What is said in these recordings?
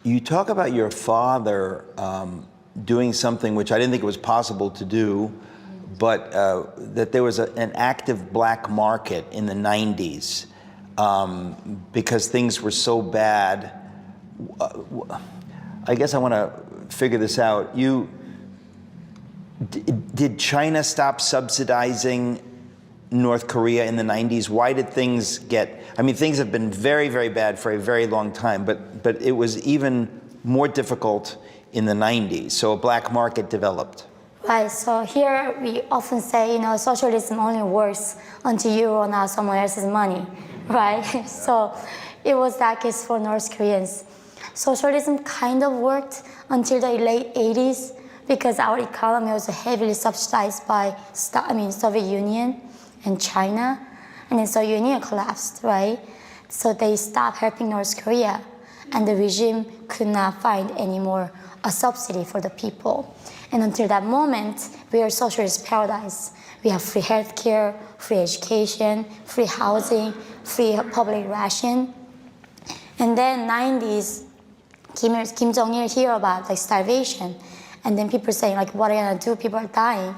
You talk about your father doing something which I didn't think it was possible to do, but that there was an active black market in the 90s because things were so bad. I guess I want to figure this out. Did China stop subsidizing North Korea in the 90s? Why did things get, I mean, things have been very, very bad for a very long time, but it was even more difficult in the 90s. So a black market developed. Right, so here we often say, socialism only works until you run out someone else's money, right? So it was that case for North Koreans. Socialism kind of worked until the late 80s because our economy was heavily subsidized by Soviet Union and China, and then Soviet Union collapsed, right? So they stopped helping North Korea, and the regime could not find any more a subsidy for the people. And until that moment, we are a socialist paradise. We have free healthcare, free education, free housing, free public ration. And then 90s, Kim Jong-il hear about starvation, and then people saying what are you gonna do? People are dying.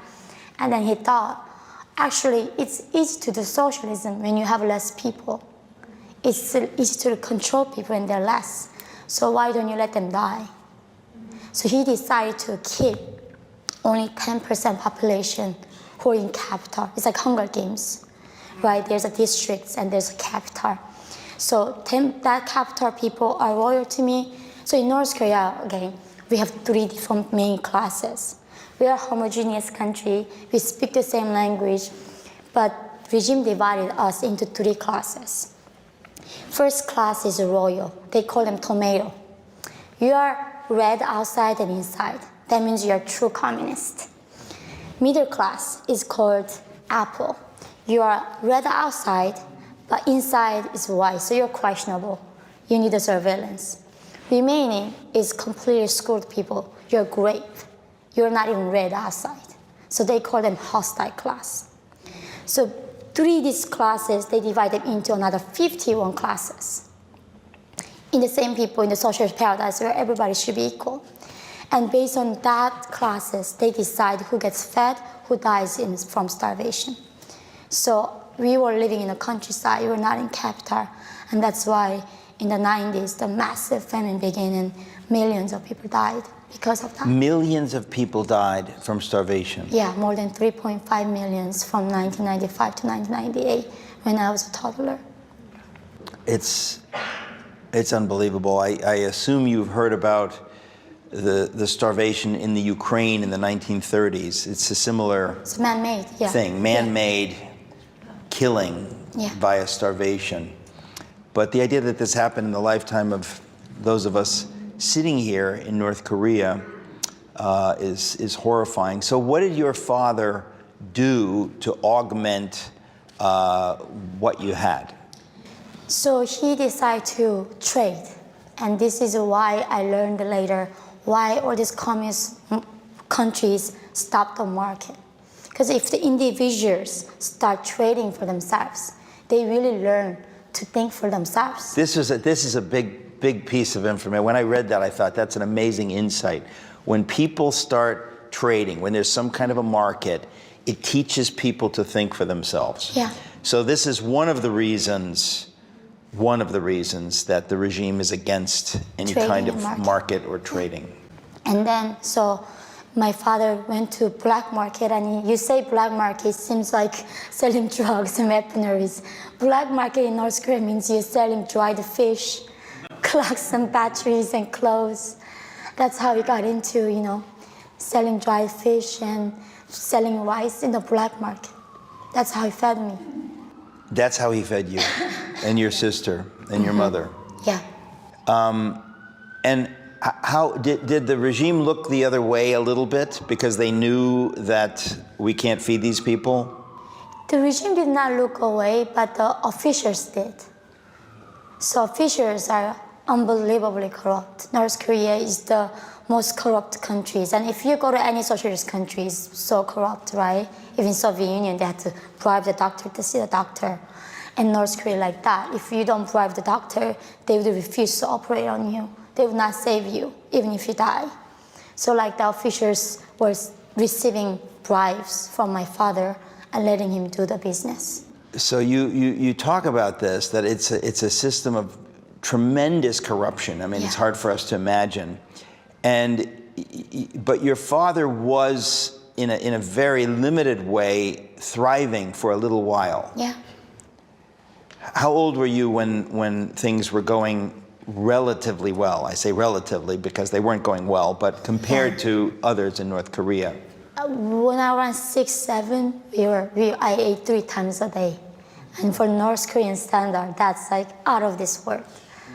And then he thought, actually, it's easy to do socialism when you have less people. It's easy to control people when they're less. So why don't you let them die? So he decided to keep only 10% population who are in capital. It's like Hunger Games, right? There's a district and there's a capital. So that capital people are loyal to me. So in North Korea, again, we have 3 different main classes. We are a homogeneous country. We speak the same language, but regime divided us into 3 classes. First class is royal. They call them tomato. You are red outside and inside. That means you are true communist. Middle class is called apple. You are red outside, but inside is white, so you're questionable. You need a surveillance. Remaining is completely screwed people. You're grape. You're not even red outside. So they call them hostile class. So 3 these classes, they divide them into another 51 classes. In the same people in the socialist paradise where everybody should be equal. And based on that classes, they decide who gets fed, who dies from starvation. So we were living in the countryside, we were not in capital. And that's why in the 90s, the massive famine began and millions of people died because of that. Millions of people died from starvation. Yeah, more than 3.5 million from 1995 to 1998 when I was a toddler. It's unbelievable. I assume you've heard about the starvation in the Ukraine in the 1930s. It's a similar man-made, yeah. thing, man-made killing via starvation. But the idea that this happened in the lifetime of those of us sitting here in North Korea is horrifying. So what did your father do to augment what you had? So he decided to trade. And this is why I learned later why all these communist countries stop the market. Because if the individuals start trading for themselves, they really learn to think for themselves. This is a big piece of information. When I read that, I thought that's an amazing insight. When people start trading, when there's some kind of a market, it teaches people to think for themselves. Yeah. So this is one of the reasons that the regime is against any Trading kind of market or trading. And then, so my father went to black market, and you say black market, it seems like selling drugs and weaponries. Black market in North Korea means you're selling dried fish, clocks and batteries and clothes. That's how we got into, selling dried fish and selling rice in the black market. That's how he fed me. That's how he fed you, and your sister, and your mother. Yeah. And how did the regime look the other way a little bit because they knew that we can't feed these people? The regime did not look away, but the officials did. So officials are unbelievably corrupt. North Korea is the most corrupt countries. And if you go to any socialist country, it's so corrupt, right? Even Soviet Union, they had to bribe the doctor to see the doctor. And North Korea like that. If you don't bribe the doctor, they would refuse to operate on you. they will not save you, even if you die. So like the officials were receiving bribes from my father and letting him do the business. So you talk about this, that it's a system of tremendous corruption. I mean, it's hard for us to imagine. But your father was, in a very limited way, thriving for a little while. Yeah. How old were you when things were going relatively well? I say relatively because they weren't going well, but compared to others in North Korea. When I was 6, 7, I ate 3 times a day. And for North Korean standard, that's like out of this world.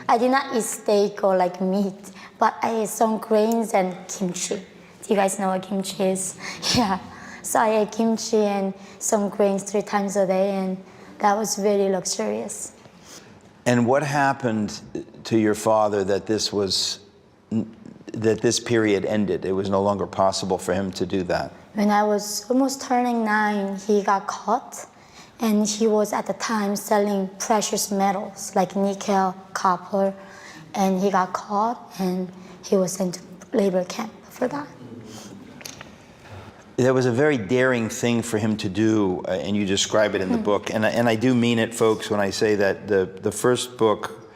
I did not eat steak or like meat, but I ate some grains and kimchi. Do you guys know what kimchi is? Yeah. So I ate kimchi and some grains 3 times a day, and that was very luxurious. And what happened to your father that this period ended? It was no longer possible for him to do that. When I was almost turning 9, he got caught, and he was at the time selling precious metals like nickel, copper, and he got caught and he was sent to labor camp for that. That was a very daring thing for him to do, and you describe it in the book. And I do mean it, folks, when I say that the first book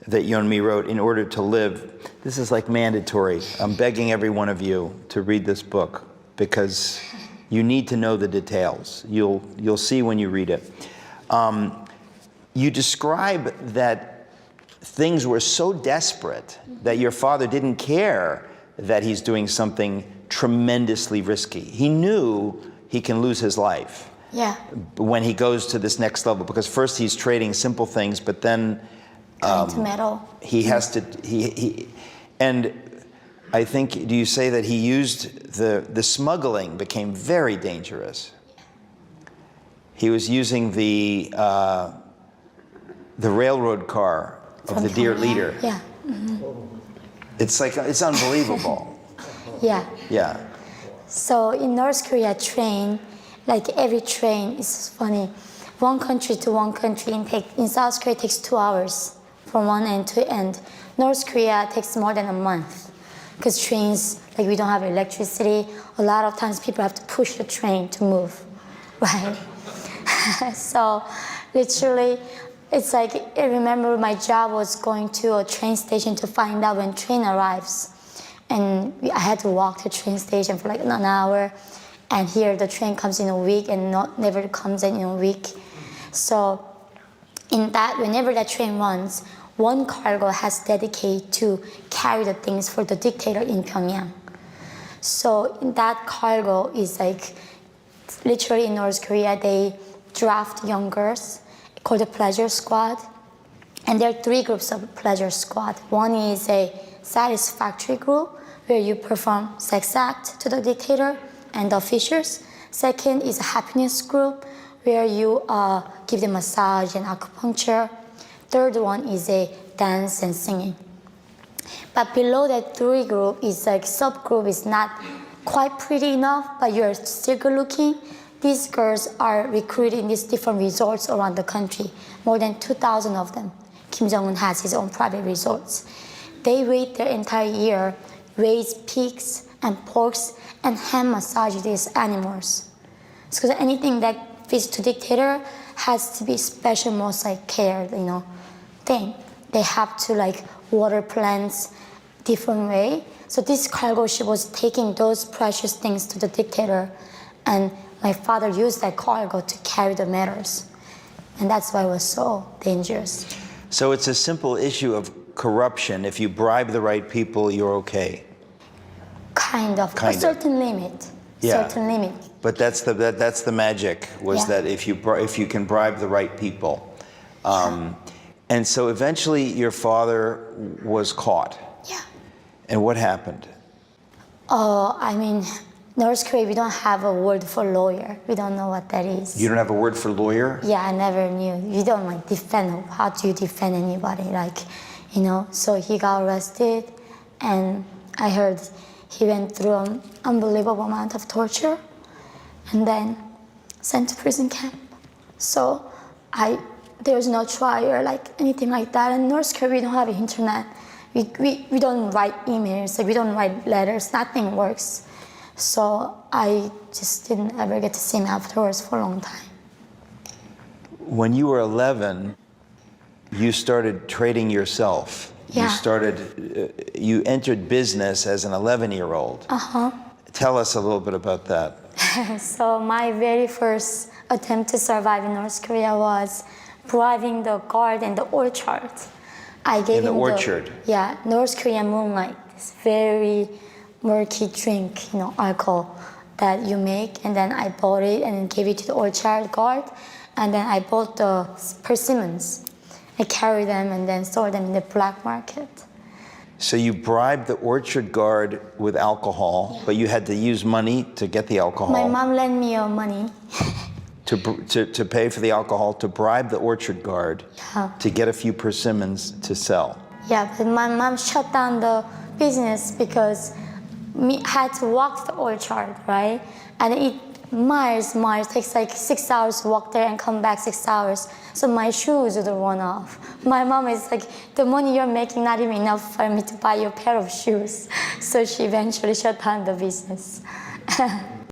that Yeonmi wrote, In Order to Live, this is like mandatory. I'm begging every one of you to read this book because you need to know the details. You'll see when you read it. You describe that things were so desperate that your father didn't care that he's doing something tremendously risky. He knew he can lose his life when he goes to this next level, because first he's trading simple things, but then into metal. He has to, and I think, do you say that he used the smuggling became very dangerous? He was using the railroad car of the dear leader. Yeah. It's unbelievable. Yeah. So in North Korea, train, like every train is funny. One country to one country in South Korea takes 2 hours from one end to end. North Korea takes more than a month because trains, like we don't have electricity. A lot of times people have to push the train to move, right? So literally, it's like, I remember my job was going to a train station to find out when train arrives. And I had to walk to the train station for like an hour. And here the train comes in a week and never comes in a week. So in that, whenever that train runs, one cargo has dedicated to carry the things for the dictator in Pyongyang. So that cargo is like, literally in North Korea, they draft young girls called the pleasure squad. And there are 3 groups of pleasure squad. One is a satisfactory group, where you perform sex act to the dictator and the officials. Second is a happiness group, where you give them massage and acupuncture. Third one is a dance and singing. But below that 3 group is like subgroup is not quite pretty enough, but you're still good looking. These girls are recruited in these different resorts around the country, more than 2,000 of them. Kim Jong-un has his own private resorts. They wait their entire year, raise pigs and porks and hand massage these animals. Because anything that fits to dictator has to be special, most like care, thing. They have to like water plants different way. So this cargo ship was taking those precious things to the dictator, and my father used that cargo to carry the metals. And that's why it was so dangerous. So it's a simple issue of corruption. If you bribe the right people, you're okay. Kind of. A certain limit. Yeah. Certain limit. But that's the magic, was that if you can bribe the right people. And so eventually your father was caught. Yeah. And what happened? I mean, North Korea, we don't have a word for lawyer. We don't know what that is. You don't have a word for lawyer? Yeah, I never knew. You don't like defend. How do you defend anybody? So he got arrested, and I heard he went through an unbelievable amount of torture and then sent to prison camp. So there's no trial or like anything like that. In North Korea, we don't have internet. We don't write emails, like we don't write letters, nothing works. So I just didn't ever get to see him afterwards for a long time. When you were 11, you started trading yourself. Yeah. You entered business as an 11-year-old. Uh-huh. Tell us a little bit about that. So my very first attempt to survive in North Korea was bribing the guard in the orchard. I gave In the him orchard? Yeah, North Korean moonlight. This very murky drink, alcohol that you make. And then I bought it and gave it to the orchard guard. And then I bought the persimmons. I carried them and then sold them in the black market. So you bribed the orchard guard with alcohol, but you had to use money to get the alcohol. My mom lent me money. to pay for the alcohol, to bribe the orchard guard, to get a few persimmons to sell. Yeah, but my mom shut down the business because I had to walk the orchard, right? And it miles, takes like 6 hours to walk there and come back 6 hours. So my shoes would run off. My mom is like, the money you're making not even enough for me to buy you a pair of shoes. So she eventually shut down the business.